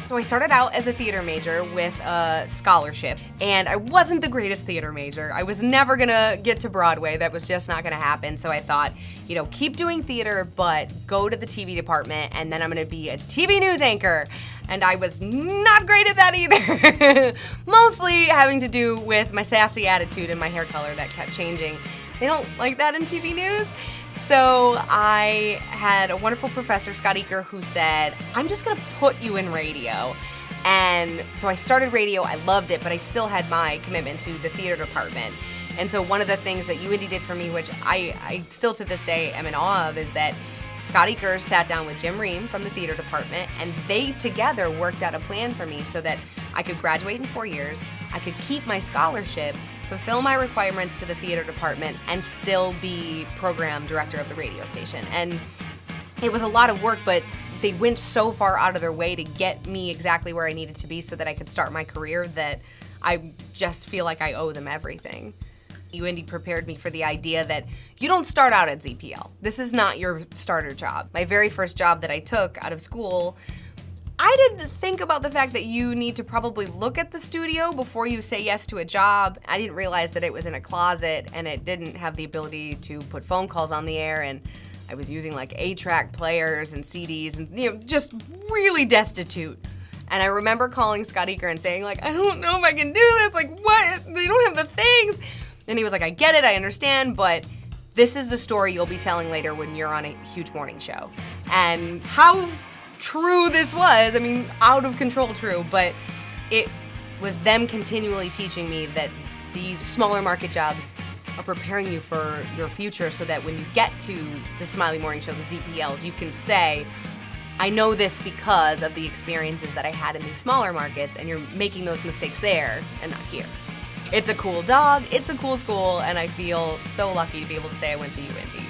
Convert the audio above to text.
So I started out as a theater major with a scholarship, and I wasn't the greatest theater major. I was never gonna get to Broadway. That was just not gonna happen. So I thought, keep doing theater, but go to the TV department, and then I'm gonna be a TV news anchor. And I was not great at that either. Mostly having to do with my sassy attitude and my hair color that kept changing. They don't like that in TV news. So I had a wonderful professor, Scott Eaker, who said, I'm just gonna put you in radio. And so I started radio, I loved it, but I still had my commitment to the theater department. And so one of the things that UIndy did for me, which I still to this day am in awe of, is that Scott Eaker sat down with Jim Ream from the theater department, and they together worked out a plan for me so that I could graduate in 4 years, I could keep my scholarship, fulfill my requirements to the theater department, and still be program director of the radio station. And it was a lot of work, but they went so far out of their way to get me exactly where I needed to be so that I could start my career that I just feel like I owe them everything. UIndy prepared me for the idea that you don't start out at ZPL. This is not your starter job. My very first job that I took out of school, I didn't think about the fact that you need to probably look at the studio before you say yes to a job. I didn't realize that it was in a closet and it didn't have the ability to put phone calls on the air, and I was using like 8-track players and CDs and just really destitute. And I remember calling Scott Eaker and saying I don't know if I can do this, what? They don't have the things. And he was like, I get it, I understand, but this is the story you'll be telling later when you're on a huge morning show. And how true this was, out of control true, but it was them continually teaching me that these smaller market jobs are preparing you for your future so that when you get to the Smiley Morning Show, the ZPLs, you can say, I know this because of the experiences that I had in these smaller markets, and you're making those mistakes there and not here. It's a cool dog, it's a cool school, and I feel so lucky to be able to say I went to UIndy.